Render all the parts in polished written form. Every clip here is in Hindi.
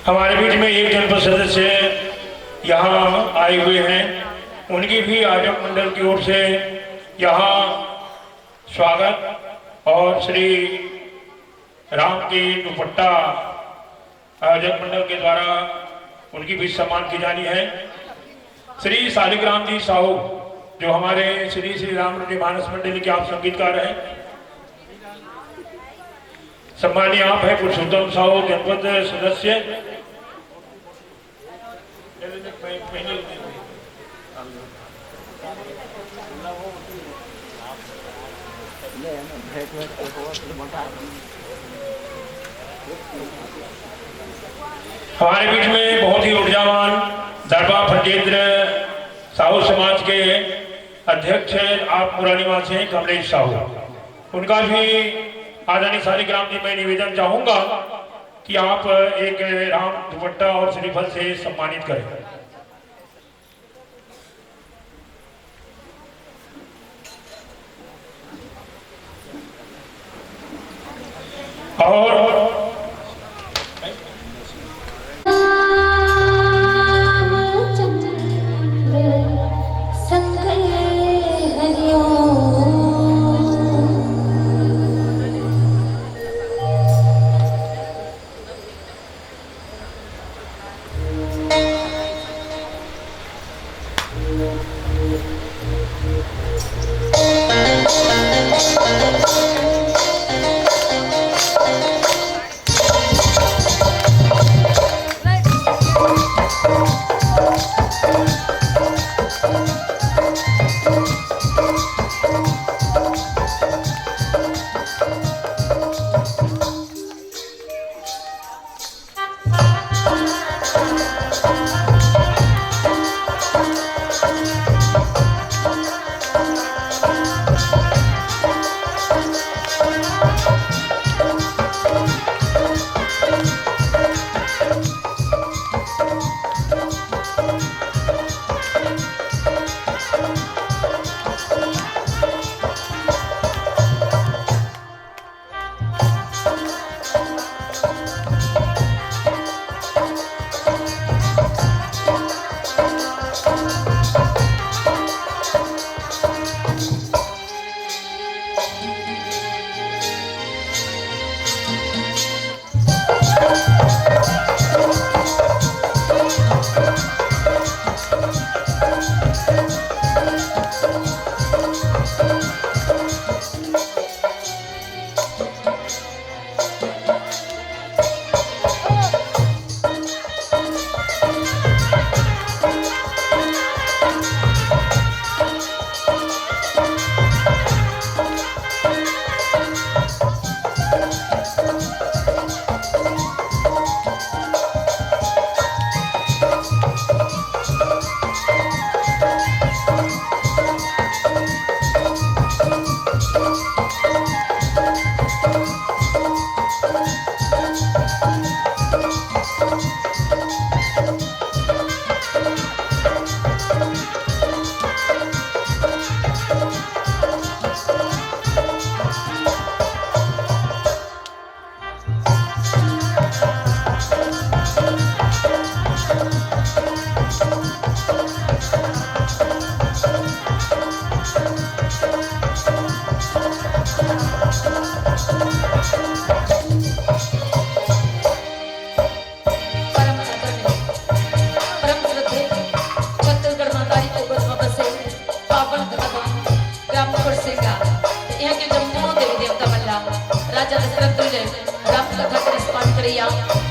हमारे बीच में एक जनपद सदस्य यहाँ आए हुए हैं, उनकी भी आयोजक मंडल की ओर से यहाँ स्वागत और श्री राम के दुपट्टा आयोजक मंडल के द्वारा उनकी भी सम्मान की जानी है। श्री शालिग्राम जी साहू जो हमारे श्री श्री राम मानस मंडली के आप संगीतकार हैं, सम्मानीय आप है पुरुषोत्तम साहू जनपद सदस्य। हमारे बीच में बहुत ही ऊर्जावान दरबा फंजेंद्र साहू समाज के अध्यक्ष आप पुरानी निवासी हैं कमलेश साहू, उनका भी आदरणीय शालिग्राम जी मैं निवेदन चाहूंगा कि आप एक राम दुपट्टा और श्रीफल से सम्मानित करें। और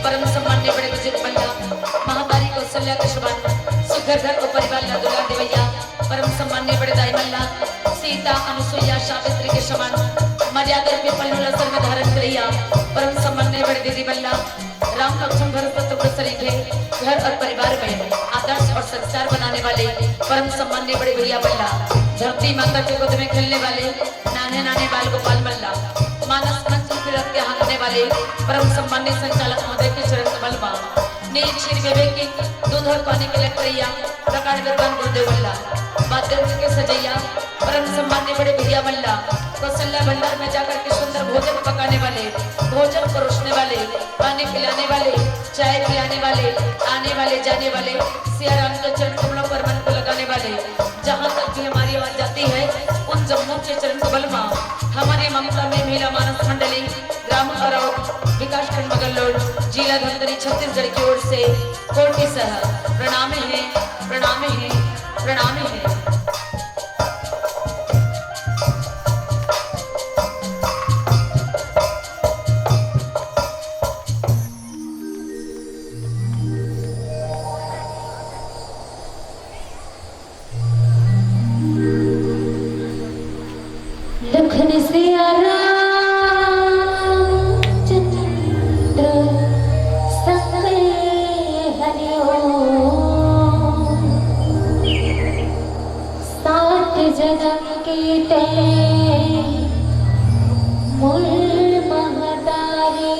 परम सम्मान्य बड़े बुजुर्ग बंदा महातारी कौशल्या के शुभान सुघर घर और परिवार ला दुला देवैया परम सम्मान्य बड़े दाई मल्ला सीता अनुसुईया सावित्री के समान मर्यादा के पल्लू सर में धारण करिया परम सम्मान्य बड़े दीदी मल्ला राम लक्ष्मण भरत शत्रुघ्न सरीखे घर और परिवार में आदर्श और संस्कार बनाने वाले परम सम्मान्य बड़े भैया मल्ला धरती माता के गोद में खेलने वाले नाने नाने बाल गोपाल मल्ला मानस मंच फिरत के हाँकने वाले परम सम्मान्य संचालक महोदय के चरण कमल में नील क्षीर विवेक की दूध और पानी के लकड़िया प्रकार विद्वान गुरुदेव मल्ला वाद्यंत्र के सजैया परम सम्मान्य बड़े भैया मल्ला कौशल्या भंडार में जाकर के सुंदर भोजन पकाने वाले, भोजन परोसने वाले, पानी पिलाने वाले, चाय पिलाने वाले, आने वाले जाने वाले, सिया राम के चरण कमलों पर मन को लगाने वाले, जहाँ तक भी हमारी आवाज जाती है उन जम्मू के चरण कमल माँ हमारे ममता में महिला मानस मंडली ग्राम अराव विकास खंड मगलोड जिला धमतरी छत्तीसगढ़ की ओर से कोटि सह प्रणाम है, प्रणाम है, प्रणाम है। लखन से चंद्र संग हरिओ सात जन्म के तय मूल महतारे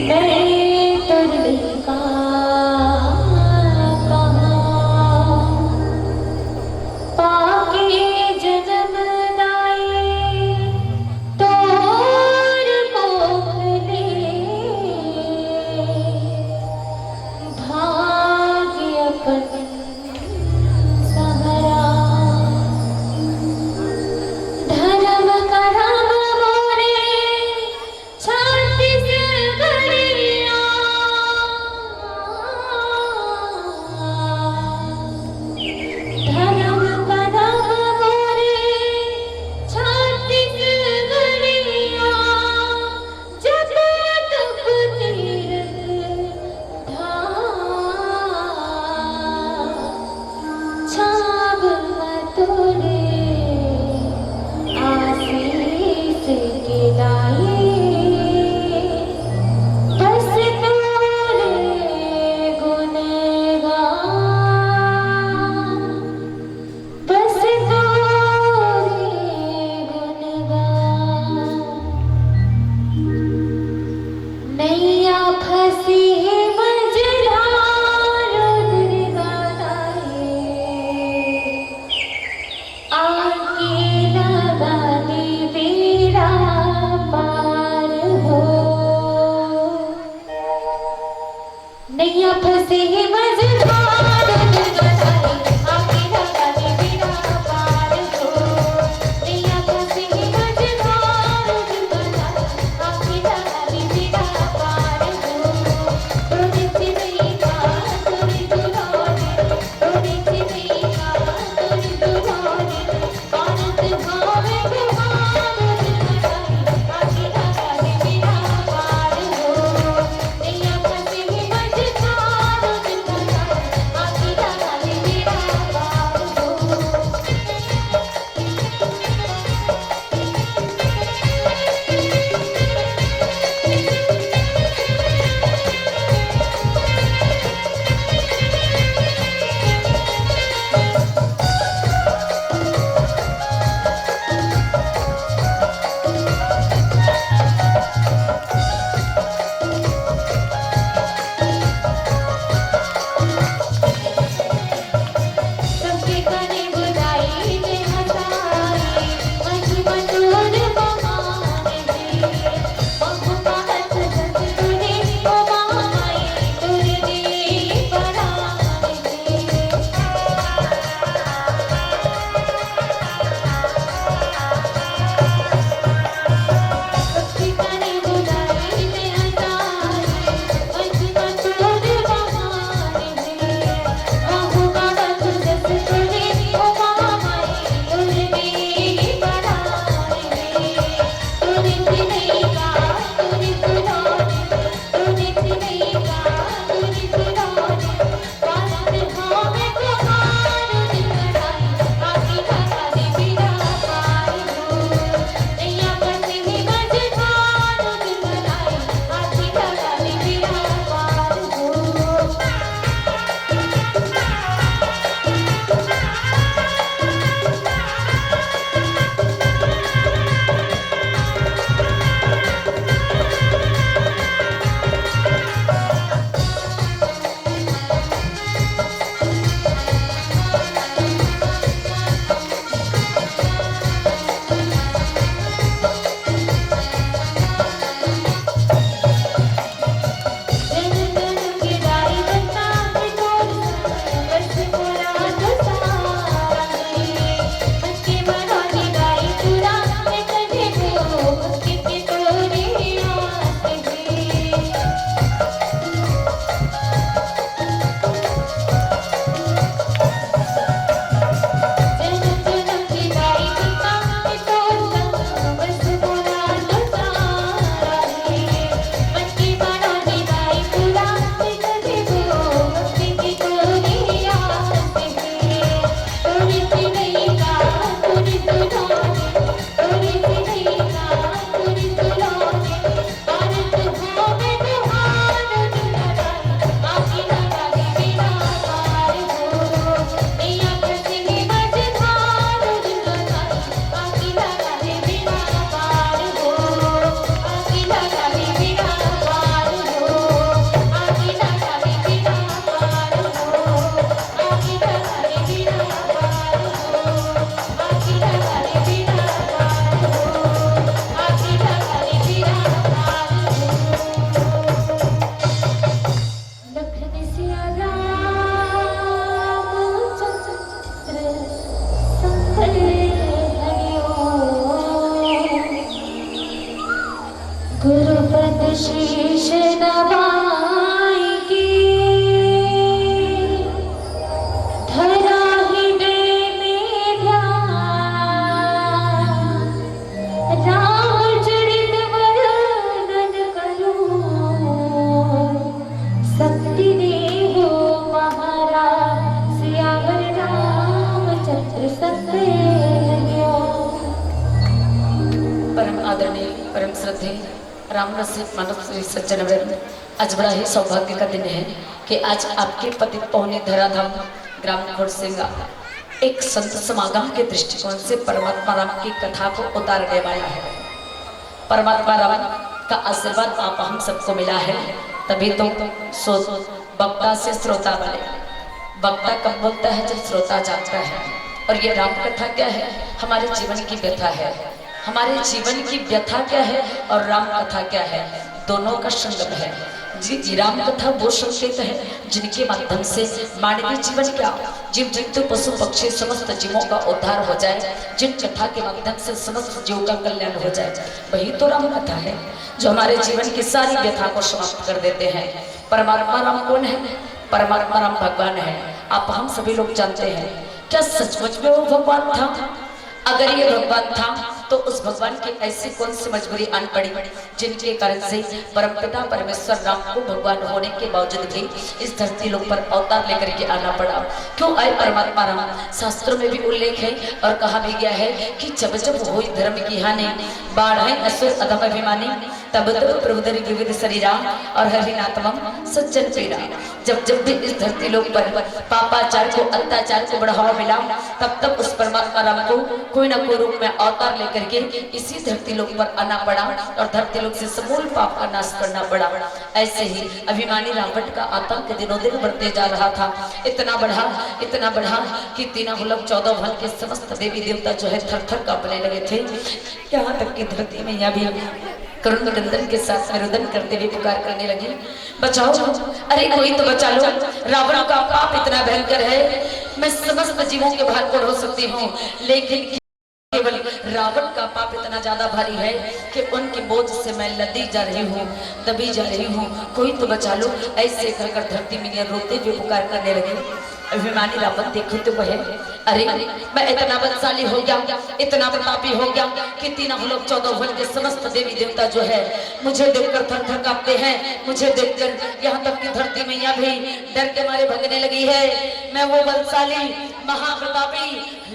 मैं तुरली का नैया फंसे है मझधार आके लगा दे बेड़ा पार हो। नैया फंसे है मझधार आके लगा दे बेड़ा पार हो। रोने से नहीं का तोरे दुलारे, रोने से नहीं का तोरे दुलारे, आनंद भावे गुमान आके लगा दे बेड़ा पार हो। नैया फंसे है परम श्रद्धे राम रसिक मानव श्री सज्जन वृंद, आज बड़ा ही सौभाग्य का दिन है कि आज आपके पति पौने धराधाम ग्राम खोड़सिंगा एक संत समागम के दृष्टिकोण से परमात्मा राम की कथा को उतारने वाला है। परमात्मा राम का आशीर्वाद आप हम सबको मिला है, तभी तो वक्ता से श्रोता बने। वक्ता कब बोलता है? जब श्रोता जानता है। और ये राम कथा क्या है? हमारे जीवन की व्यथा है। हमारे जीवन की व्यथा क्या है और राम कथा क्या है? दोनों का संगम है। जी राम कथा वो संकेत है जिनके माध्यम से मानवीय जीवन क्या, जीव जंतु पशु पक्षी समस्त जीवों का उद्धार हो जाए, जिन कथा के माध्यम से समस्त जीवों का कल्याण हो जाए, वही तो राम कथा है जो हमारे जीवन की सारी व्यथा को समाप्त कर देते हैं। परमात्मा राम कौन है? परमात्मा राम भगवान है। आप हम सभी लोग जानते हैं। क्या सचमुच में वो भगवान था? अगर ये भगवान था तो उस भगवान की ऐसी कौन सी मजबूरी आन पड़ी जिनके कारण से परमपिता परमेश्वर राम को भगवान होने के बावजूद भी इस धरती लोक पर अवतार लेकर के आना पड़ा? क्यों आए परमात्मा राम? शास्त्रों में भी उल्लेख है और कहा भी गया है कि जब जब हुई धर्म की हानि, बाढ़ असुर अधम अभिमानी, तब तब प्रभुधरि विविध शरीरा और हरिनाथमम सज्जन पीड़ा। जब जब भी इस धरती लोक पर पापाचार को, अत्याचार को बढ़ावा मिला, तब तब उस परमात्मा राम को कोई ना कोई रूप में अवतार लेकर के इसी धरती लोक पर आना पड़ा और धरती लोक से समूल पाप का नाश करना पड़ा। ऐसे ही अभिमानी रावण का आतंक दिनों दिन बढ़ते जा रहा था। इतना बढ़ा कि 14 भल के समस्त देवी देवता जो है थर थर कांपने लगे थे। यहाँ तक कि धरती में यहाँ भी करुण क्रंदन के साथ निरोधन करते हुए पुकार करने लगी, बचाओ, अरे कोई तो बचा लो। रावण का पाप इतना भयंकर है, मैं समस्त जीवों के भार को ढो सकती हूँ, लेकिन केवल रावण का पाप इतना ज्यादा भारी है कि उनके बोझ से मैं लदी जा रही हूँ, दबी जा रही हूँ, कोई तो बचा लो। ऐसे कहकर धरती में रोते हुए पुकार करने लगी। अभिमानी रावण देखो तो वह, अरे मैं इतना बलशाली हो गया, इतना प्रतापी हो गया कि 14 भुवन के समस्त देवी देवता जो है मुझे देखकर थर थर कांपते हैं। मुझे देखकर यहाँ तक कि धरती मैया भी डर के मारे भगने लगी है। मैं वो बलशाली महाप्रतापी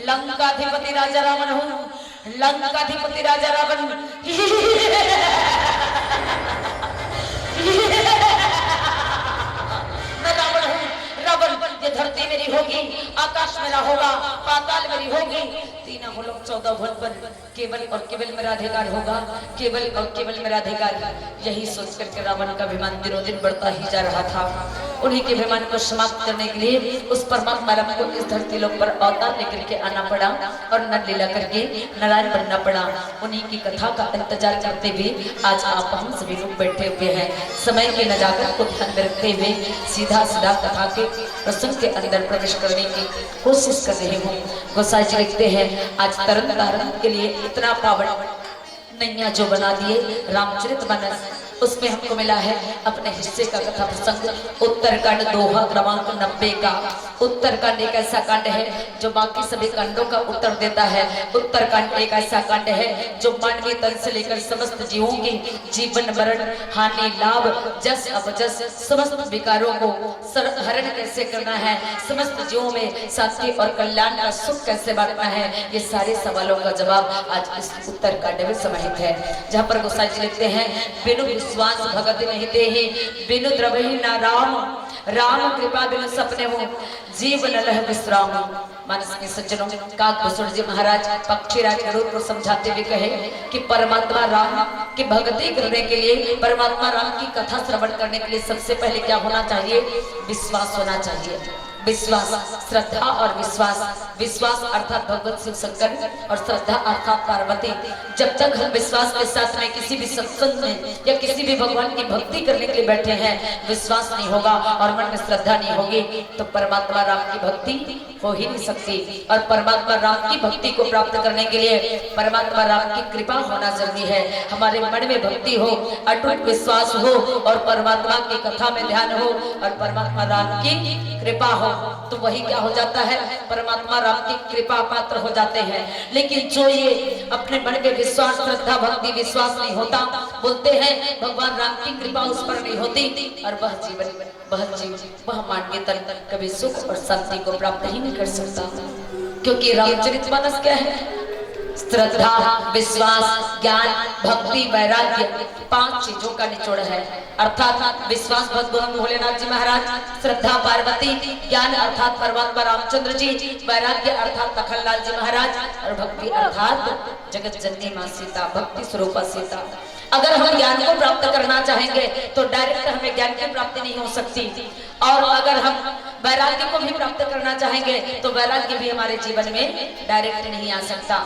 लंकाधिपति राजा रावण हूँ, लंकाधिपति राजा रावण। मैं रावण हूँ, रावण। ये धरती मेरी होगी, आकाश मेरा होगा, पाताल मेरी होगी, 14 भुवन पर केवल और केवल मेरा अधिकार होगा, केवल और केवल मेरा अधिकार। यही सोच करके रावण का अभिमान दिनों दिन बढ़ता ही जा रहा था। उन्हीं के अभिमान को समाप्त करने के लिए उस परमात्मा राम को इस धरती लोक पर अवतार लेकर के आना पड़ा और नर लीला करके नारायण बनना पड़ा। उन्हीं की कथा का इंतजार करते हुए आज आप हम सभी लोग बैठे हुए हैं। समय की नजाकत को ध्यान में रखते हुए सीधा सीधा कथा के प्रसंग के अंदर प्रवेश करने की कोशिश कर रहे हूँ। गोसाई जी लिखते हैं, आज तरन तारण के लिए इतना पावन नैया जो बना दिए रामचरितमानस, उसमें हमको मिला है अपने हिस्से का कथा प्रसंग। उत्तरकांड दोहा क्रमांक 90 का। उत्तरकांड एक ऐसा कांड है जो बाकी सभी कांडों का उत्तर देता है। उत्तरकांड एक ऐसा कांड है जो मानवीय तन से लेकर समस्त जीवों की जीवन मरण, हानि लाभ, जस अपजस, समस्त विकारों को हरण कैसे करना है, समस्त जीवों में शांति और कल्याण का सुख कैसे बांटना है, ये सारे सवालों का जवाब आज इस उत्तरकांड में समाहित है। जहाँ पर गोसाई जी लिखते हैं, बिनु विश्वास भगत नहीं ते ही, बिनु द्रवहि ना राम, राम कृपा बिनु सपने हो, जीव न लह विश्राम। मानस के सज्जनों, काकभूषण जी महाराज पक्षीराज गरुड़ को समझाते हुए कहे कि परमात्मा राम की भक्ति करने के लिए, परमात्मा राम की कथा श्रवण करने के लिए सबसे पहले क्या होना चाहिए? विश्वास होना चाहिए। विश्वास, श्रद्धा और विश्वास। विश्वास अर्थात भगवत शिव शंकर और श्रद्धा अर्थात पार्वती। जब तक हम विश्वास के साथ में किसी भी सत्संग में या किसी भी भगवान की भक्ति करने के लिए बैठे हैं, विश्वास नहीं होगा और मन में श्रद्धा नहीं होगी तो परमात्मा राम की भक्ति हो ही नहीं सकती। और परमात्मा राम की भक्ति को प्राप्त करने के लिए परमात्मा राम की कृपा होना जरूरी है। हमारे मन में भक्ति हो, अटूट विश्वास हो और परमात्मा की कथा में ध्यान हो और परमात्मा राम की कृपा हो, तो वही क्या हो जाता है? परमात्मा राम की कृपा पात्र हो जाते हैं। लेकिन जो ये अपने मन में विश्वास, श्रद्धा, भक्ति, विश्वास नहीं होता, बोलते हैं भगवान राम की कृपा उस पर नहीं होती और वह जीव वह मानवीय तन कभी सुख और शांति को प्राप्त ही नहीं कर सकता। क्योंकि रामचरितमानस क्या है? श्रद्धा, विश्वास, ज्ञान, भक्ति, वैराग्य, 5 चीजों का निचोड़ है। अर्थात विश्वास भगवान भोलेनाथ जी महाराज, श्रद्धा पार्वती, ज्ञान अर्थात परमात्मा रामचंद्र जी, वैराग्य अर्थात लखनलाल जी महाराज और भक्ति अर्थात जगत जननी मां सीता, भक्ति स्वरूपा सीता। अगर हम ज्ञान को प्राप्त करना चाहेंगे तो डायरेक्ट हमें ज्ञान की प्राप्ति नहीं हो सकती, और अगर हम वैराग्य को भी प्राप्त करना चाहेंगे तो वैराग्य भी हमारे जीवन में डायरेक्ट नहीं आ सकता।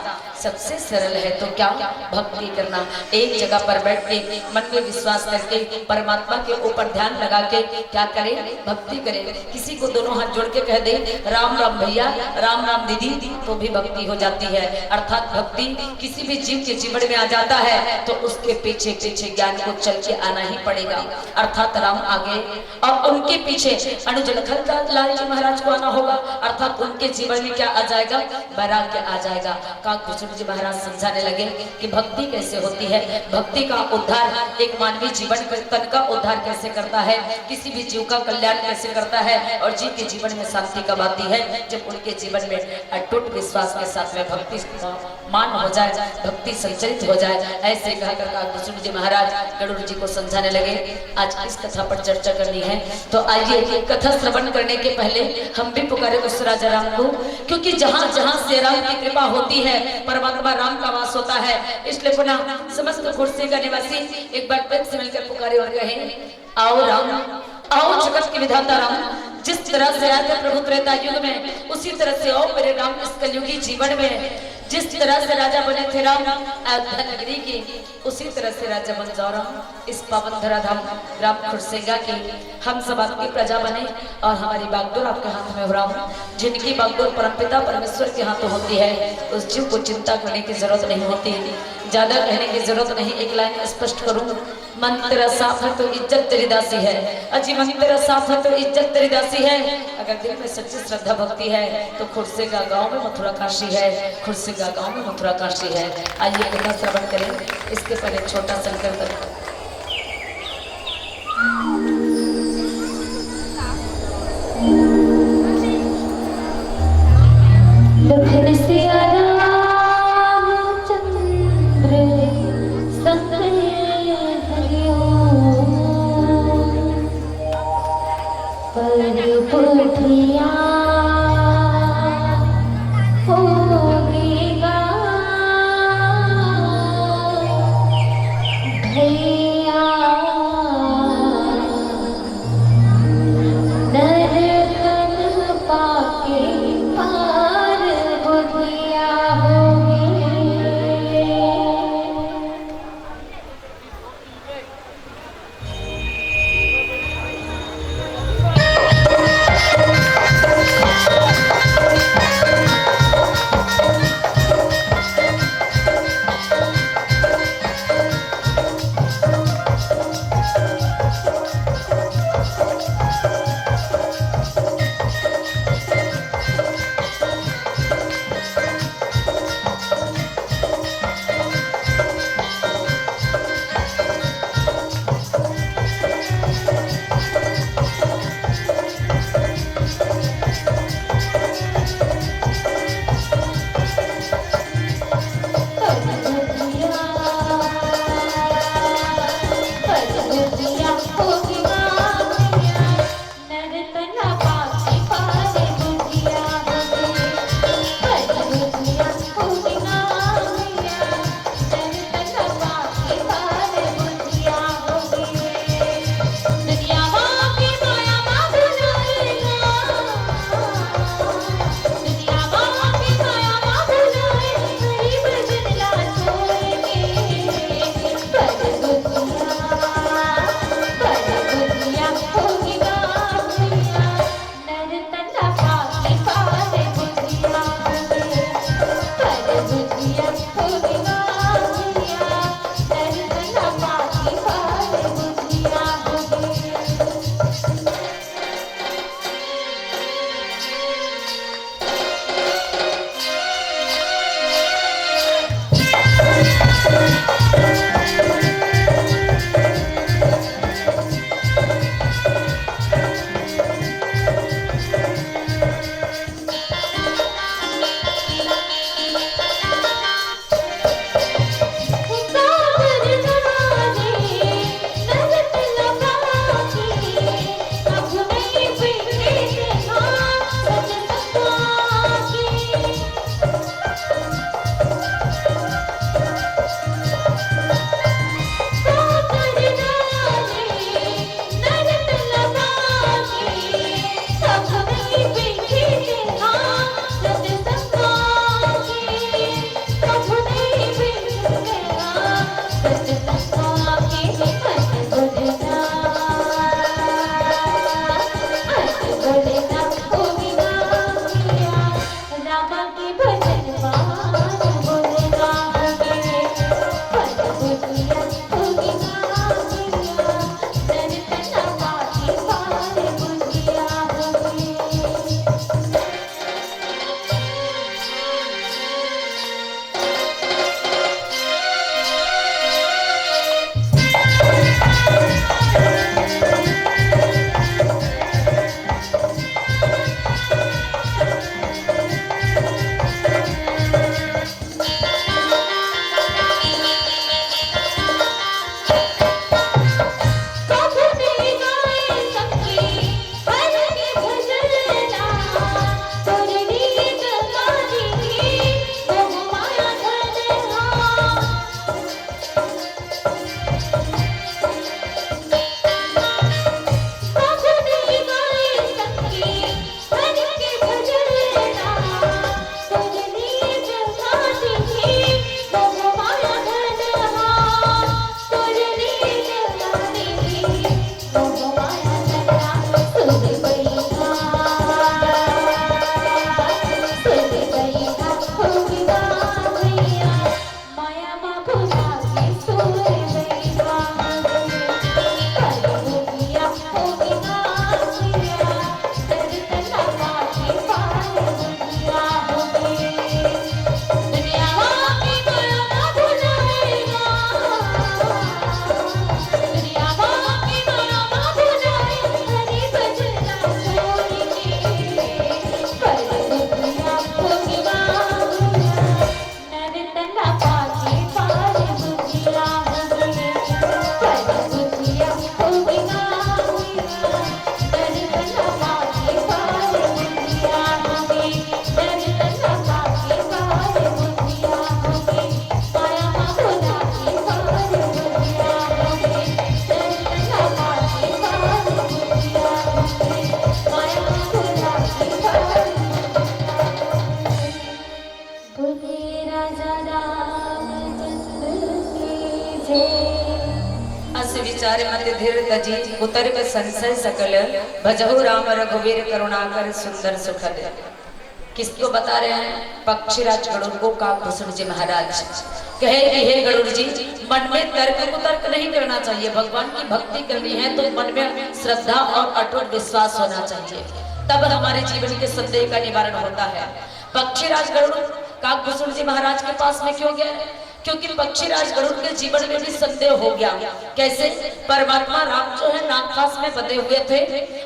सबसे सरल है तो क्या, भक्ति करना। एक जगह पर बैठ के मन में विश्वास करके परमात्मा के ऊपर ध्यान लगा के क्या करें, भक्ति करें। किसी को दोनों हाथ जोड़ के कह दे राम राम भैया, राम राम दीदी, तो भी भक्ति हो जाती है। अर्थात भक्ति किसी भी जीव के जीवन में आ जाता है तो उसके पीछे पीछे ज्ञान को चल के आना ही पड़ेगा। अर्थात राम आगे और उनके पीछे अनुज लखनलाल जी महाराज को आना होगा। अर्थात उनके जीवन में क्या आ जाएगा, वैराग्य आ जाएगा। काकभूषण जी महाराज समझाने लगे कि भक्ति कैसे होती है, भक्ति का उद्धार एक मानवीय जीवन तन का उद्धार कैसे करता है, किसी भी जीव का कल्याण कैसे करता है और जीव के जीवन में शांति कब आती है, जब उनके जीवन में अटूट विश्वास के साथ में भक्ति मान हो जाए, भक्ति संचरित हो जाए। ऐसे कहकर काकभूषण जी महाराज गरुड़ जी को समझाने लगे। आज इस कथा पर चर्चा करनी है, तो आइए कथा श्रवण करने के पहले हम भी पुकारे उस राजा राम को, क्योंकि जहाँ जहाँ से राम की कृपा होती है परमात्मा राम का वास होता है। इसलिए पुनः समस्त कुर्सी का निवासी एक बार प्रेम से मिलकर पुकारे और कहे, आओ राम, आओ जगत के विधाता राम। जिस तरह से आए थे प्रभु त्रेता युग में, उसी तरह से आओ मेरे राम इस कलयुगी जीवन में। जिस तरह से राजा बने थे राम अयोध्या नगरी की, उसी तरह से राजा बन जाओ राम इस पावन धराधाम राम खुरसेगा की। हम सब आपकी प्रजा बने और हमारी बागडोर आपके हाथ में हो राम। जिनकी बागडोर परमपिता परमेश्वर के हाथों होती है, उस जीव को चिंता करने की जरूरत नहीं होती, ज्यादा कहने की जरूरत नहीं। एक लाइन स्पष्ट करूं, मन तेरा साफ है तो इज्जत तेरी दासी है। अजी मन तेरा साफ है तो इज्जत तेरी दासी है। अगर दिल में सच्ची श्रद्धा भक्ति है तो खुरसेगा गांव में मथुरा काशी है, खुरसेगा गांव में मथुरा काशी है। आइए कथा श्रवण करें। इसके पहले छोटा संकीर्तन। लखन सिया रामचंद्र संग हरिओ, पर बुधिया होगी गा, भई विचार मत धीर तजी उतर पे संशय सकल भजहु राम रघुवीर करुणाकर सुंदर सुखद। किसको बता रहे हैं? पक्षीराज गरुड़ को काकभूषण जी महाराज कहे कि हे गरुड़ जी, मन में तर्क को तर्क नहीं करना चाहिए। भगवान की भक्ति करनी है तो मन में श्रद्धा और अटूट विश्वास होना चाहिए, तब हमारे जीवन के संदेह का निवारण होता है। पक्षीराज गरुड़ काकभूषण जी महाराज के पास में क्यों गए? क्योंकि पक्षीराज गरुड़ के जीवन में भी संदेह हो गया। कैसे? परमात्मा राम जो है नागपाश में बंधे हुए थे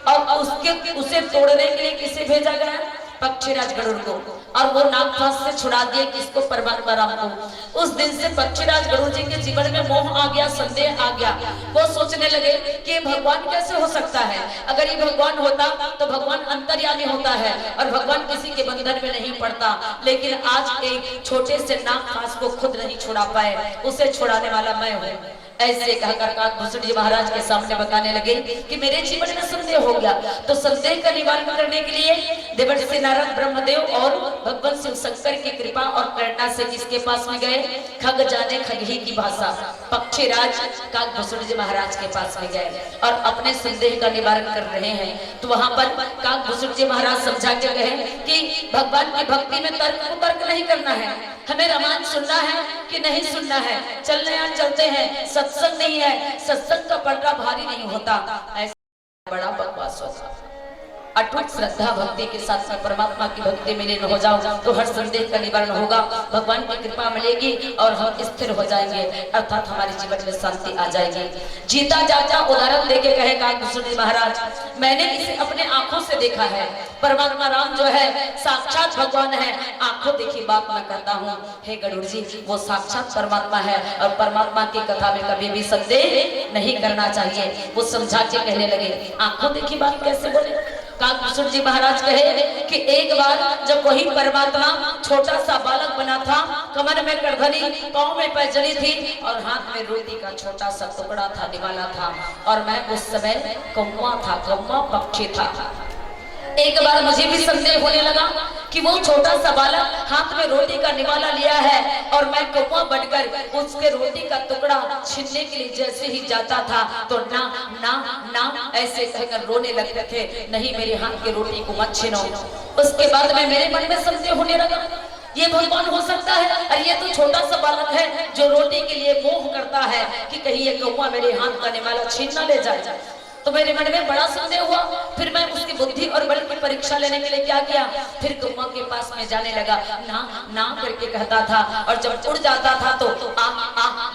और उसे तोड़ने के लिए किसे भेजा गया? पक्षीराज गरुड़ को, और वो नागपाश से छुड़ा दिए किसको? परमात्मा राम को। उस दिन से पक्षीराज गरुड़ जी के जीवन में मोह आ गया, संदेह आ गया। वो सोचने लगे कि भगवान कैसे हो सकता है? अगर ये भगवान होता तो भगवान अंतर्यामी होता है और भगवान किसी के बंधन में नहीं पड़ता। लेकिन आज एक छोटे से नागपाश को खुद नहीं छुड़ा पाए, उसे छुड़ाने वाला मैं हूँ। ऐसे कहकर काकभूषण जी महाराज के सामने बताने लगे कि मेरे जीवन में संदेह हो गया। तो संदेह का निवारण करने के लिए देवर्षि नारद ब्रह्मदेव और भगवान शिव शंकर की कृपा और प्रेरणा से किसके पास में गए? खग जाने खगही की भाषा पक्षीराज काकभूषण जी महाराज के पास में गए और अपने संदेह का निवारण कर रहे हैं। तो वहां पर काकभूषण जी महाराज समझा के कहे कि भगवान की भक्ति में तर्क को तर्क नहीं करना है, हमें रामायण सुनना है कि नहीं सुनना है, चलने यहाँ चलते हैं। सत्संग नहीं है, सत्संग का पलड़ा भारी नहीं होता, ऐसा बड़ा बकवास होता। अटूट श्रद्धा भक्ति के साथ साथ परमात्मा की भक्ति में लीन हो जाओ तो हर संदेह का निवारण होगा, भगवान की कृपा मिलेगी और हम स्थिर हो जाएंगे, अर्थात हमारे जीवन में शांति आ जाएगी। जीता जाता उदाहरण देके कहे काकभूषण जी महाराज, मैंने इसे अपने आंखों से देखा है। परमात्मा राम जो है साक्षात भगवान है, आंखों देखी बात मैं करता हूँ। हे गरुड़ जी, वो साक्षात परमात्मा है और परमात्मा की कथा में कभी भी संदेह नहीं करना चाहिए। वो समझा के कहने लगे, आंखों देखी बात कैसे बोले? काकभूषण जी महाराज कहे कि एक बार जब वही परमात्मा छोटा सा बालक बना था, कमर में करधनी, पांव में पैजनी थी और हाथ में रोटी का छोटा सा टुकड़ा था, निवाला था, और मैं उस समय कौवा था, कौवा पक्षी था। एक बार मुझे भी संदेह होने लगा कि वो छोटा सा बालक हाथ में रोटी का निवाला लिया है और मैं कौवा बनकर उसके रोटी का टुकड़ा छीनने के लिए जैसे ही जाता था तो ना ना ना ऐसे कहकर रोने लगते थे, नहीं मेरे हाथ की रोटी को मत छीनो। उसके बाद में मेरे मन में संदेह होने लगा, ये भगवान हो सकता है? अरे ये तो छोटा सा बालक है जो रोटी के लिए मोह करता है कि कहीं ये कौवा मेरे हाथ का निवाला छीन ना ले जाए। तो मेरे मन में बड़ा संदेह हुआ। फिर मैं उसकी बुद्धि और बल की परीक्षा लेने के लिए क्या किया? फिर कौवा के पास में जाने लगा, ना ना करके कहता था और जब उड़ जाता था तो आ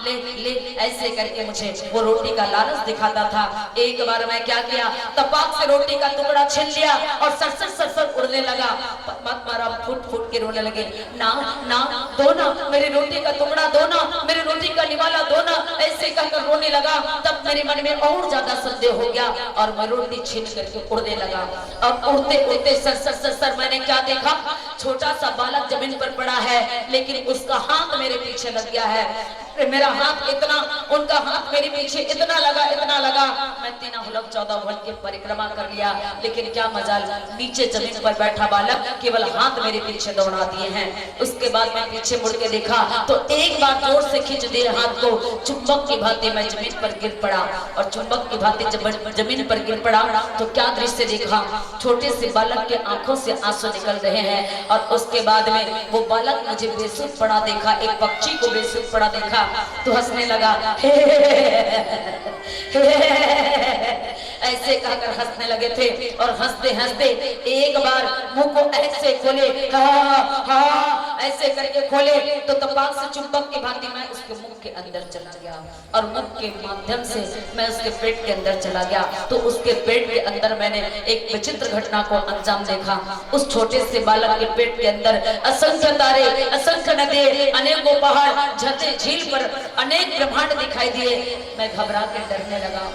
ले ले ऐसे करके मुझे वो रोटी का लालच दिखाता था। एक बार मैं क्या किया, तपाक से रोटी का टुकड़ा छीन लिया और सरसर सरसर उड़ने लगा। परमात्मा राम फुट फुट के रोने लगे, ना ना दो ना मेरी रोटी का टुकड़ा, दो ना मेरी रोटी का निवाला, दो ना, ऐसे कहकर रोने लगा। तब मेरे मन में और ज्यादा संदेह हो गया और मैं रोटी छीन करके उड़ने लगा। अब उड़ते उड़ते सर मैंने क्या देखा, छोटा सा बालक जमीन पर पड़ा है लेकिन उसका हाथ मेरे पीछे लग गया है। मेरा हाथ इतना, उनका हाथ मेरे पीछे इतना लगा। मैं 3 हुलक 14 वन की परिक्रमा कर लिया, लेकिन क्या मजाल, नीचे जमीन पर बैठा बालक केवल हाथ मेरे पीछे दौड़ा दिए हैं। उसके बाद मैं पीछे मुड़ के देखा तो एक बार जोर से खींच दिए हाथ को, चुंबक की भांति मैं जमीन पर गिर पड़ा और चुंबक की भांति जब जमीन पर गिर पड़ा तो क्या दृश्य देखा, छोटे से बालक के आंखों से आंसू निकल रहे हैं। और उसके बाद में वो बालक मुझे बेसुध पड़ा देखा, एक पक्षी को बेसुध पड़ा देखा तो हंसने लगा, ऐसे कहकर हंसने लगे थे। और हंसते हंसते एक बार मुंह को ऐसे खोले, ऐसे करके खोले तो तपाक से चुंबक की भांति मैं उसके मुंह के अंदर चला गया और मुंह के माध्यम से मैं उसके पेट के अंदर चला गया। तो उसके पेट के अंदर मैंने एक विचित्र घटना को अंजाम देखा। उस छोटे से बालक के पेट के अंदर असंख्य तारे, असंख्य नदी, अनेकों पहाड़, झरने, झील पर अनेक ब्रह्मांड दिखाई दिए। मैं घबरा के डरने लगा।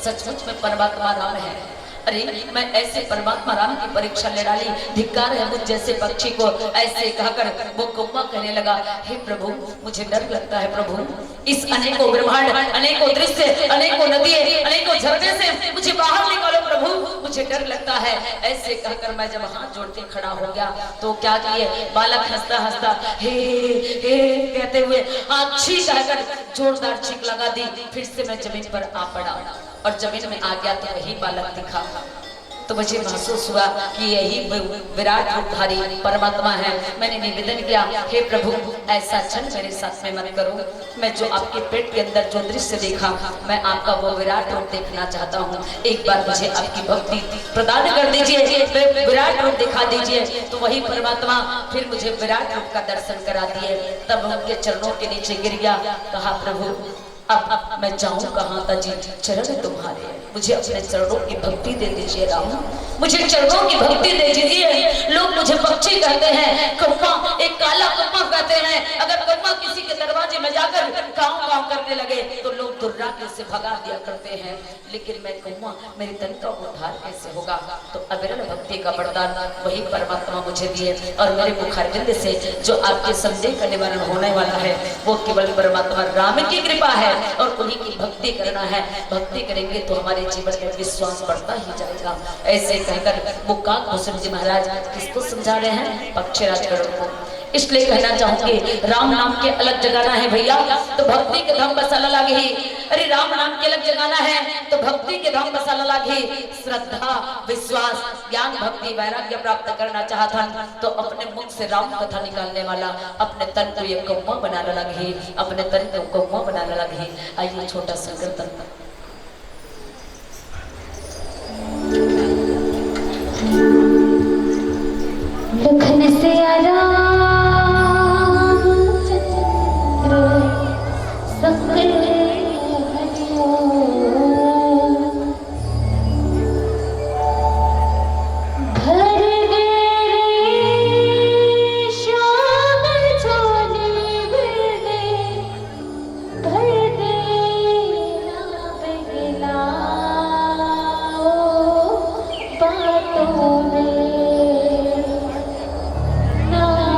सचमुच में परमात्मा राम है, अरे मैं ऐसे परमात्मा राम की परीक्षा ले डाली, धिक्कार है मुझ जैसे पक्षी को। ऐसे कहकर वो कौवा कहने लगा, हे प्रभु मुझे डर लगता है प्रभु, इस अनेकों ब्रह्मांड, अनेकों दृश्य, अनेकों नदी, अनेकों झरने से मुझे बाहर निकालो प्रभु, मुझे डर लगता है। ऐसे कहकर मैं जब हाथ जोड़ के खड़ा हो गया तो क्या किए, बालक हंसता हंसता हे हे कहते हुए अच्छी कहकर जोरदार चीख लगा दी। फिर से मैं जमीन पर आ पड़ा और जमीन में आ गया तो वही बालक दिखा। तो मुझे महसूस हुआ कि यही विराट रूपधारी परमात्मा है। मैंने निवेदन किया, हे प्रभु ऐसा क्षण मेरे साथ में मत करो, मैं जो आपके पेट के अंदर जो दृश्य देखा, मैं आपका वो विराट रूप देखना चाहता हूँ। एक बार मुझे आपकी भक्ति प्रदान कर दीजिए, विराट रूप दिखा दीजिए। तो वही परमात्मा फिर मुझे विराट रूप का दर्शन करा दिए। तब उनके चरणों के नीचे गिर गया, कहा प्रभु अब मैं जाऊं कहां तजी, चरण तुम्हारे, मुझे अपने चरणों की भक्ति दे दीजिए राम, मुझे चरणों की भक्ति दे दीजिए। लोग मुझे पक्षी कहते हैं, कौवा, एक काला कौवा कहते हैं। अगर कौवा किसी के दरवाजे में जाकर काव काव करने लगे तो लोग दुर्राग्य से भगा दिया करते हैं, लेकिन मैं कौवा, मेरे तन का उद्धार कैसे होगा? तो अविरल भक्ति का वरदान वही परमात्मा मुझे दिए और मेरे मुखारविंद से जो आपके संदेह का निवारण होने वाला है वो केवल परमात्मा राम की कृपा है और उन्हीं की भक्ति करना है। भक्ति करेंगे तो हमारे जीवन में विश्वास बढ़ता ही जाएगा। ऐसे कहकर मुक्काक भूषण जी महाराज किसको समझा रहे हैं? पक्षीराज गरुड़ को। इसलिए कहना चाहूंगी, राम नाम के अलग जगाना है भैया तो भक्ति के धाम बसाला लागी। अरे राम नाम के अलग जगाना है तो भक्ति के धाम बसाला लागी। श्रद्धा, विश्वास, ज्ञान, भक्ति, वैराग्य प्राप्त करना चाहता तो अपने मुख से राम कथा निकालने वाला अपने तन को ये कौवा बनाने लगी, अपने तन को कौवा बनाने लगी। आइए छोटा संकीर्तन लखन से आराम ना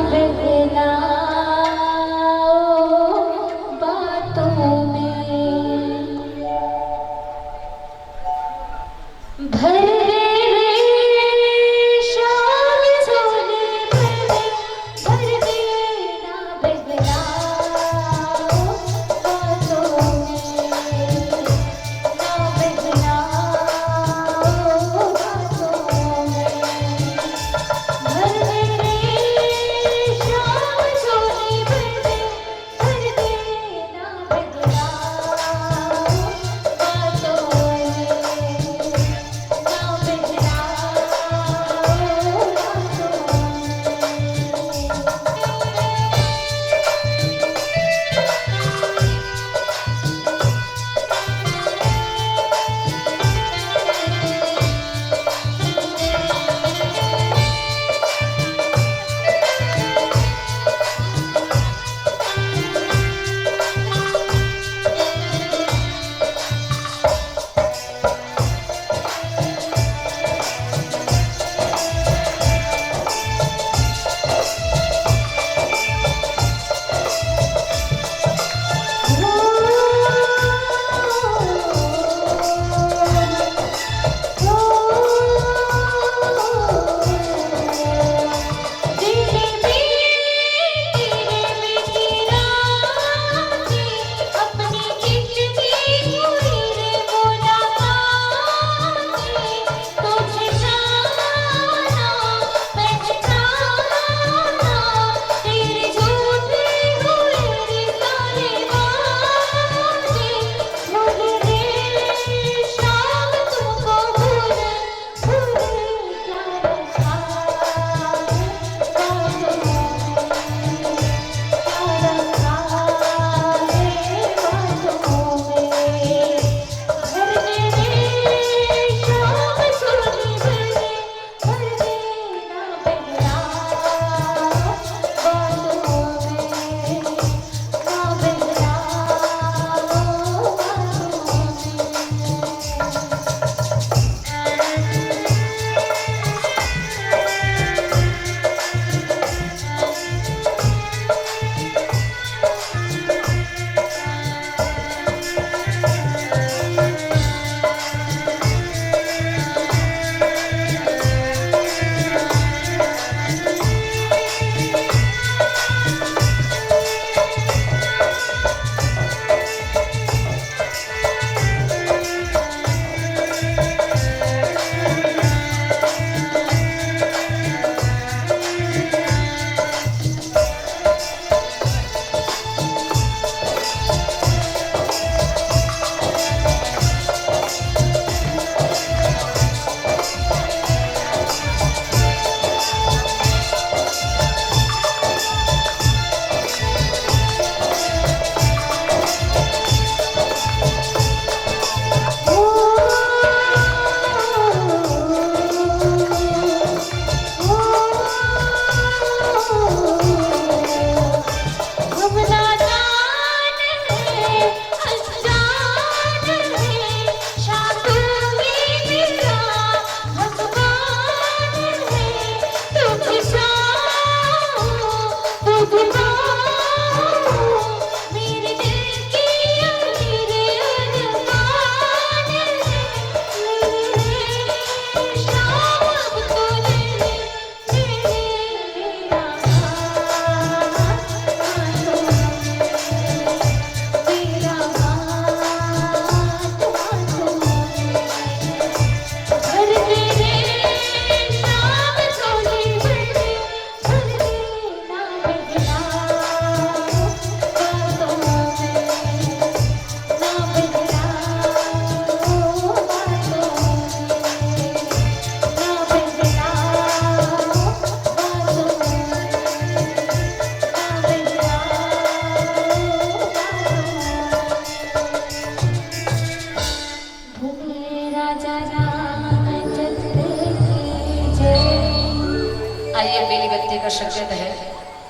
संकेत है।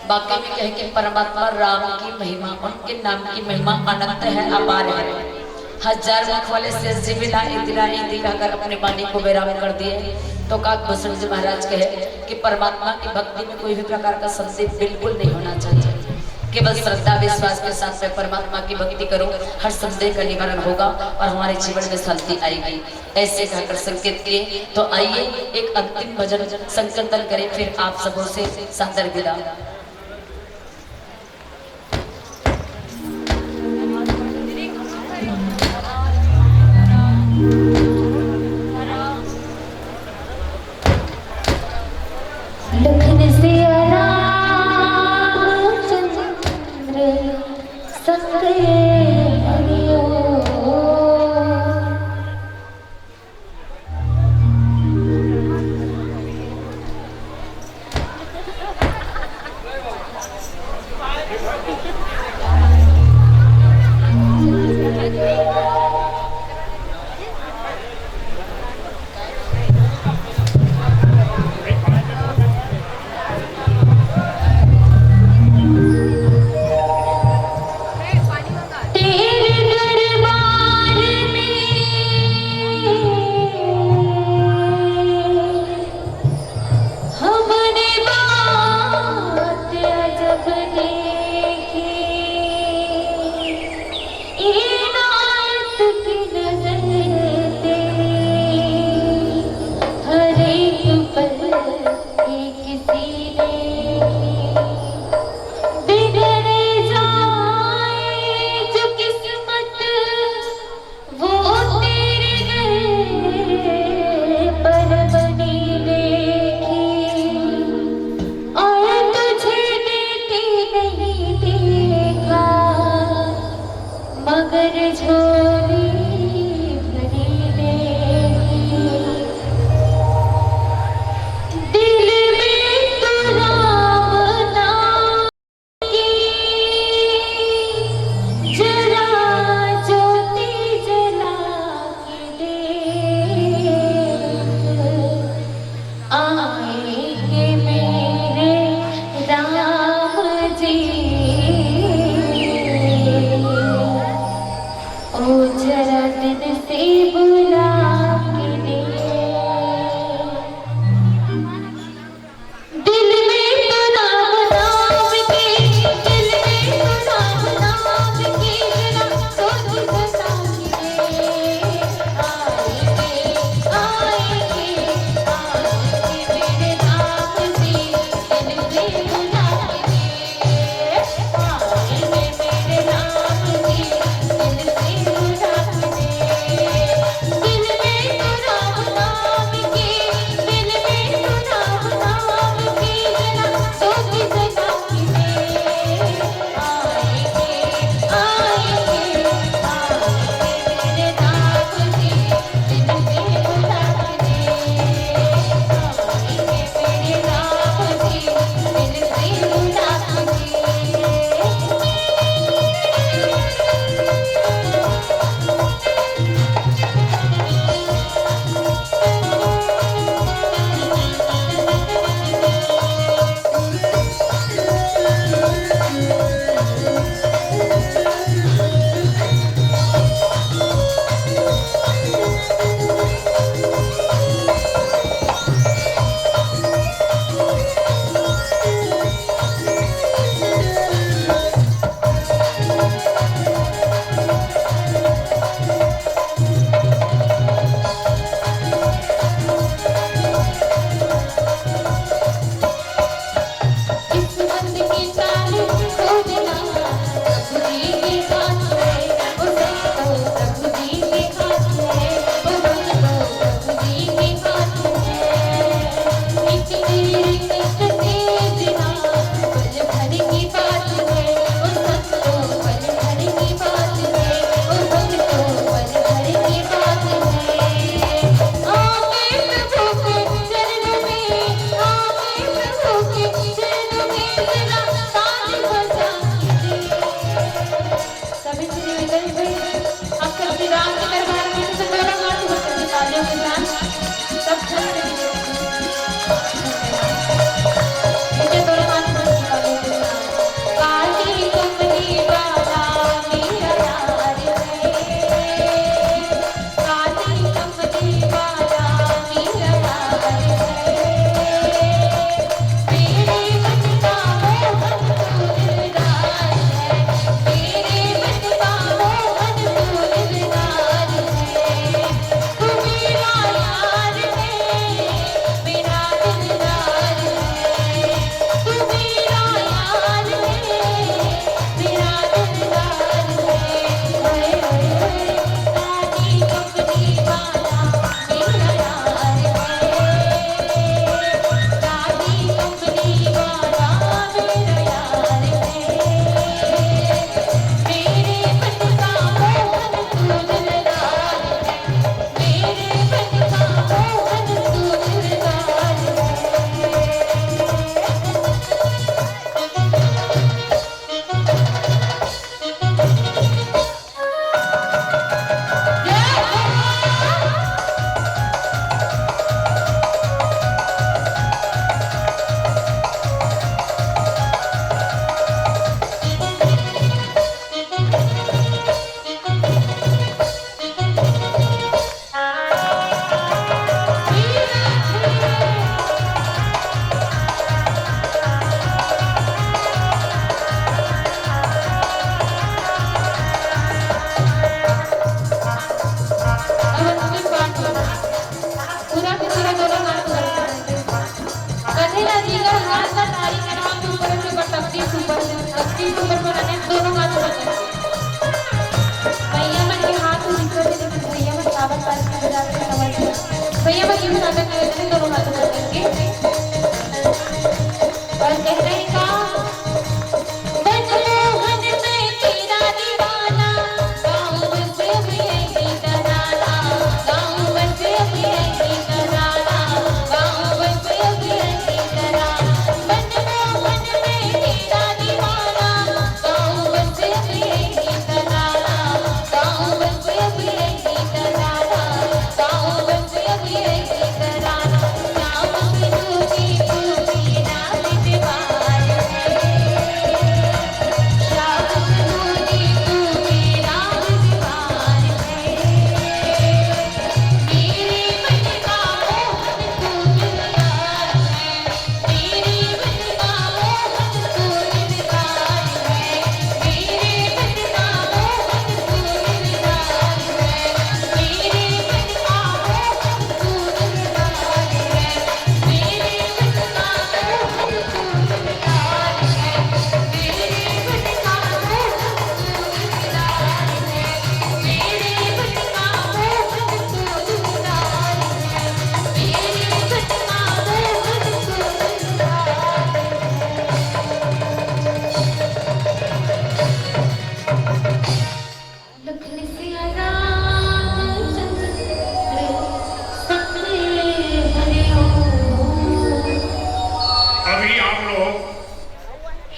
वाकई में कहे कि परमात्मा राम की महिमा, उनके नाम की महिमा अनंत है, अपार है। हजार मुख वाले शेष जी भी ला कर अपने वाणी को विराम कर दिए। तो काकभूषण जी महाराज कहे कि परमात्मा की भक्ति में कोई भी प्रकार का संदेह बिल्कुल नहीं होना चाहिए। केवल श्रद्धा विश्वास के साथ में परमात्मा की भक्ति करो, हर संदेह का निवारण होगा और हमारे जीवन में शांति आएगी। ऐसे कहकर संकेत किए। तो आइए एक अंतिम भजन संकीर्तन करें, फिर आप सबों से सादर विदा। लखन सिया रामचंद्र संगे हरियो। मगर झोली भरी देगी, दिल में तो राम नाम की जरा ज्योति जला के देख, आएंगे मेरे राम जी। ओ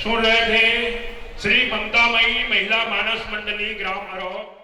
सुन रहे थे श्री ममतामयी महिला मानस मंडली ग्राम अरोह